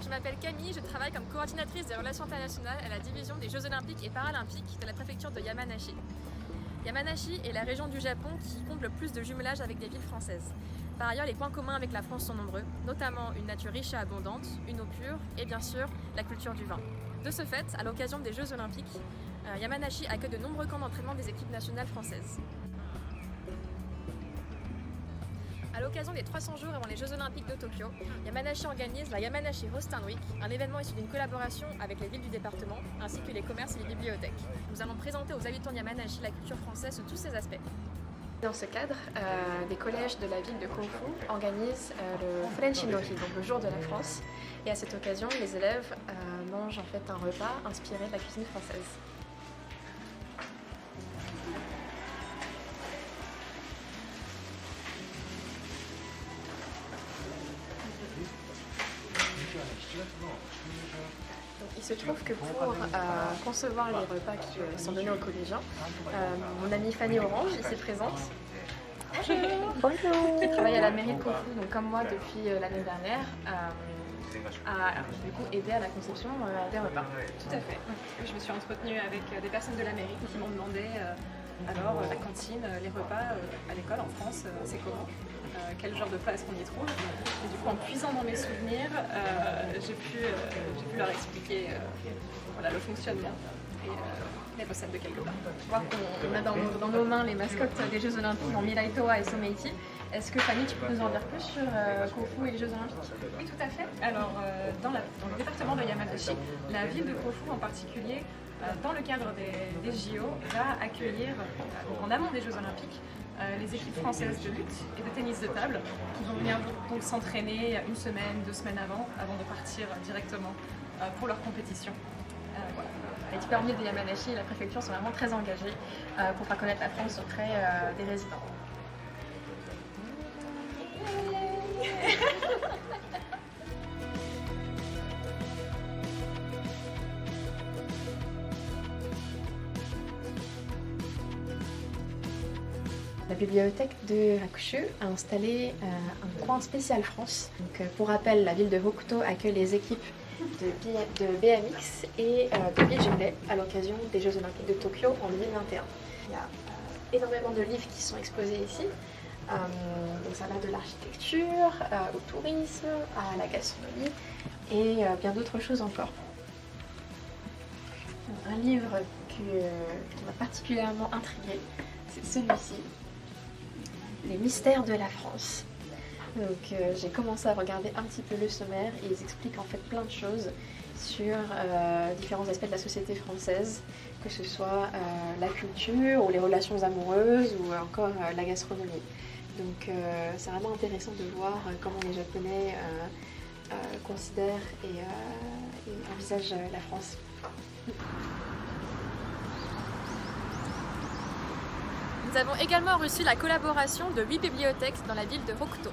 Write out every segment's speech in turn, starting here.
je m'appelle Camille, je travaille comme coordinatrice des relations internationales à la division des Jeux Olympiques et Paralympiques de la préfecture de Yamanashi. Yamanashi est la région du Japon qui compte le plus de jumelages avec des villes françaises. Par ailleurs, les points communs avec la France sont nombreux, notamment une nature riche et abondante, une eau pure et bien sûr la culture du vin. De ce fait, à l'occasion des Jeux Olympiques, Yamanashi accueille de nombreux camps d'entraînement des équipes nationales françaises. À l'occasion des 300 jours avant les Jeux Olympiques de Tokyo, Yamanashi organise la Yamanashi Rostan Week, un événement issu d'une collaboration avec les villes du département, ainsi que les commerces et les bibliothèques. Nous allons présenter aux habitants de Yamanashi la culture française sous tous ses aspects. Dans ce cadre, des collèges de la ville de Kofu organisent le French Inori, donc le jour de la France. Et à cette occasion, les élèves mangent en fait un repas inspiré de la cuisine française. Donc, il se trouve que pour concevoir les repas qui sont donnés aux collégiens, mon amie Fanny Orange ici présente, Bonjour. qui travaille à la mairie de Kofu, donc comme moi depuis l'année dernière, a du coup aidé à la conception des repas. Tout à fait. Je me suis entretenue avec des personnes de la mairie qui m'ont demandé alors la cantine, les repas à l'école en France, c'est comment, quel genre de plats est-ce qu'on y trouve. Et du coup, en puisant dans mes souvenirs, j'ai pu leur expliquer voilà, le fonctionnement et les recettes de quelque part. Voir qu'on a dans nos mains les mascottes des Jeux Olympiques, en Mirai Toa et Someiti. Est-ce que Fanny, tu peux nous en dire plus sur Kofu et les Jeux Olympiques? Oui, tout à fait. Alors, dans le département de Yamanashi, la ville de Kofu en particulier, dans le cadre des JO, va accueillir, en amont des Jeux Olympiques, les équipes françaises de lutte et de tennis de table qui vont venir donc s'entraîner une semaine, 2 semaines avant de partir directement pour leur compétition. Voilà. Les types de Yamanashi et la préfecture sont vraiment très engagés pour faire connaître la France auprès des résidents. La bibliothèque de Hakushu a installé un coin spécial France. Donc, pour rappel, la ville de Hokuto accueille les équipes de BMX et de beach volley à l'occasion des Jeux Olympiques de Tokyo en 2021. Il y a énormément de livres qui sont exposés ici. Donc ça va de l'architecture au tourisme, à la gastronomie et bien d'autres choses encore. Un livre qui m'a particulièrement intriguée, c'est celui-ci, Les mystères de la France. Donc j'ai commencé à regarder un petit peu le sommaire et ils expliquent en fait plein de choses sur différents aspects de la société française, que ce soit la culture ou les relations amoureuses ou encore la gastronomie. Donc c'est vraiment intéressant de voir comment les Japonais considèrent et envisagent la France. Nous avons également reçu la collaboration de 8 bibliothèques dans la ville de Hokuto.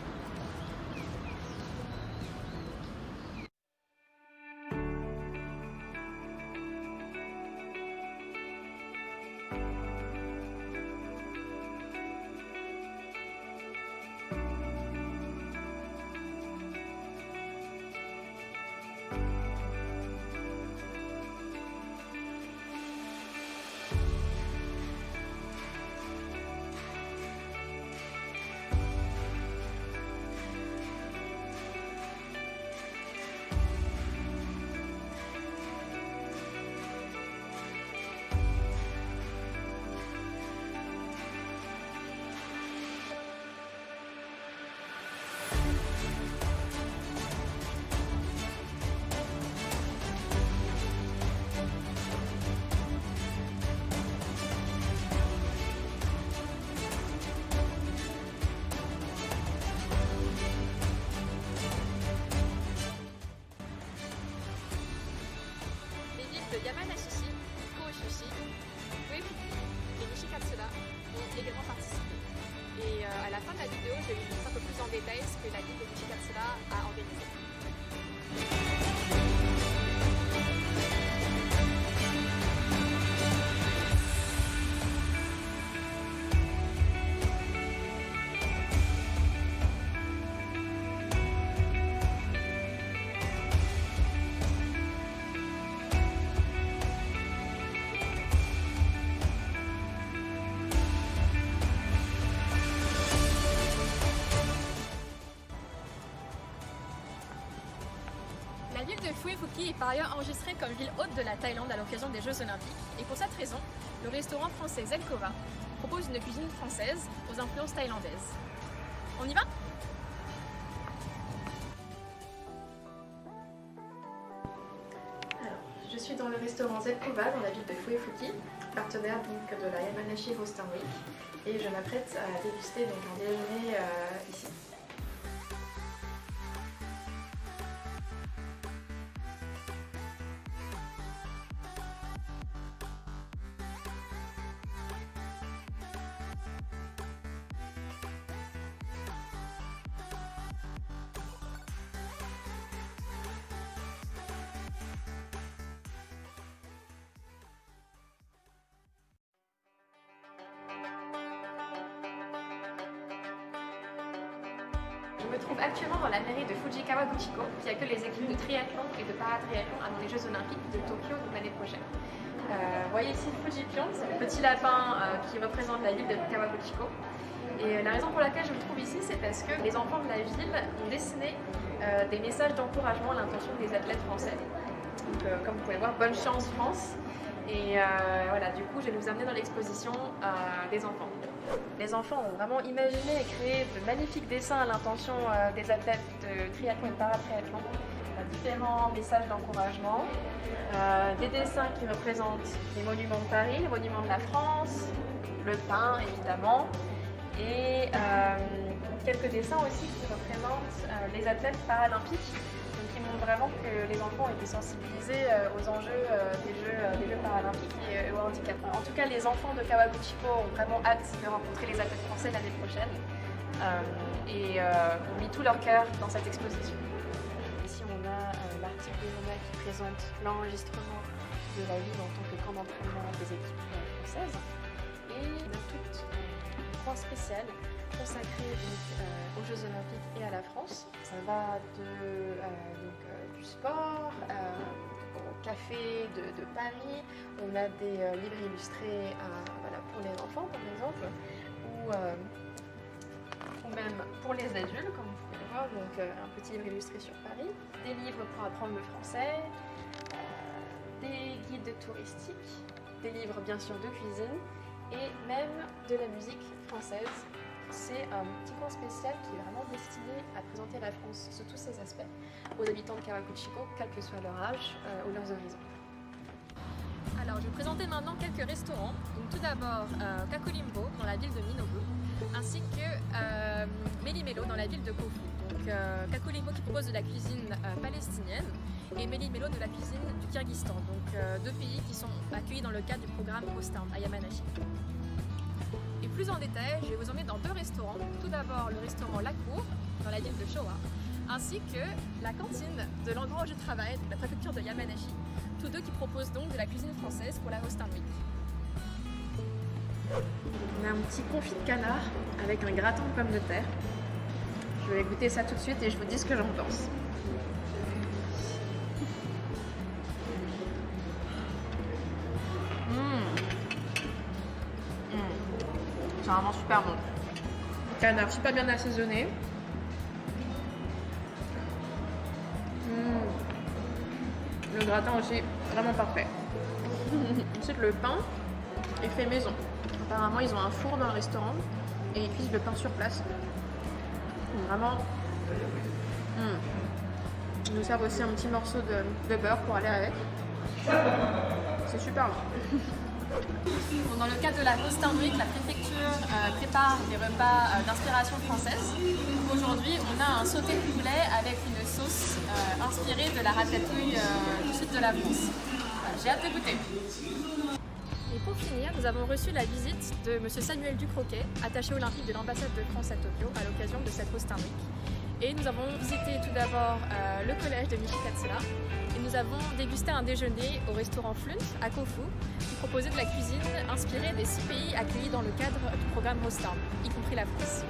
De Yamanashi, Koushushi, Uefu et Nishikatsura ont également participé. Et à la fin de la vidéo, je vais vous montrer un peu plus en détail ce que la ville de Nishikatsura a organisé. Phu Phuket est par ailleurs enregistré comme ville hôte de la Thaïlande à l'occasion des Jeux Olympiques. Et pour cette raison, le restaurant français Zelkova propose une cuisine française aux influences thaïlandaises. On y va ? Alors, je suis dans le restaurant Zelkova dans la ville de Phu Phuket, partenaire donc de la Yamanashi Western Week, et je m'apprête à déguster donc un déjeuner ici. Je me trouve actuellement dans la mairie de Fujikawa Guchiko qui accueille les équipes de triathlon et de paratriathlon avant les Jeux Olympiques de Tokyo l'année prochaine. Vous voyez ici Fujipion, c'est le petit lapin qui représente la ville de Kawaguchiko. Et la raison pour laquelle je me trouve ici, c'est parce que les enfants de la ville ont dessiné des messages d'encouragement à l'intention des athlètes français. Donc, comme vous pouvez voir, bonne chance France. Et voilà, du coup, je vais vous amener dans l'exposition des enfants. Les enfants ont vraiment imaginé et créé de magnifiques dessins à l'intention des athlètes de triathlon et de paratriathlon. Différents messages d'encouragement, des dessins qui représentent les monuments de Paris, les monuments de la France, le pain évidemment, et quelques dessins aussi qui représentent les athlètes paralympiques. Donc ils montrent vraiment que les enfants ont été sensibilisés aux enjeux des Jeux paralympiques et au handicap. En tout cas, les enfants de Kawaguchiko ont vraiment hâte de rencontrer les athlètes français l'année prochaine et ont mis tout leur cœur dans cette exposition. Ici, on a l'article de journal qui présente l'enregistrement de la ville en tant que camp d'entraînement des équipes françaises. Et on a tout un point spécial consacré aux Jeux Olympiques et à la France. Ça va du sport au café de Paris. On a des livres illustrés voilà, pour les enfants, par exemple, ou même pour les adultes, comme vous pouvez le voir. Donc, un petit livre illustré sur Paris, des livres pour apprendre le français, des guides touristiques, des livres bien sûr de cuisine et même de la musique française. C'est un petit coin spécial qui est vraiment destiné à présenter la France sous tous ses aspects aux habitants de Kawaguchiko, quel que soit leur âge ou leurs horizons. Alors, je vais présenter maintenant quelques restaurants. Donc, tout d'abord, Kakulimbo dans la ville de Minobu, ainsi que Melimelo dans la ville de Kofu. Donc, Kakulimbo qui propose de la cuisine palestinienne et Melimelo de la cuisine du Kyrgyzstan. Donc, deux pays qui sont accueillis dans le cadre du programme Hostand à Yamanashi. Et plus en détail, je vais vous emmener dans deux restaurants. Tout d'abord, le restaurant La Cour dans la ville de Showa, ainsi que la cantine de l'endroit où je travaille, de la préfecture de Yamanashi. Tous deux qui proposent donc de la cuisine française pour la Hostand Week. On a un petit confit de canard avec un gratin de pommes de terre. Je vais goûter ça tout de suite et je vous dis ce que j'en pense. C'est vraiment super bon. Canard super bien assaisonné. Le gratin aussi, vraiment parfait. Ensuite, le pain est fait maison. Apparemment, ils ont un four dans le restaurant et ils cuisent le pain sur place. Donc, vraiment, ils nous servent aussi un petit morceau de beurre pour aller avec. C'est super bon. Dans le cadre de la Hostand Week, la préfecture prépare des repas d'inspiration française. Aujourd'hui, on a un sauté de poulet avec une sauce inspirée de la ratatouille du sud de la France. Voilà, j'ai hâte de goûter. Et pour finir, nous avons reçu la visite de M. Samuel Ducroquet, attaché olympique de l'ambassade de France à Tokyo à l'occasion de cette Hostand Week. Et nous avons visité tout d'abord le collège de Nishikatsura et nous avons dégusté un déjeuner au restaurant Flunt à Kofu qui proposait de la cuisine inspirée des 6 pays accueillis dans le cadre du programme Hostand, y compris la France.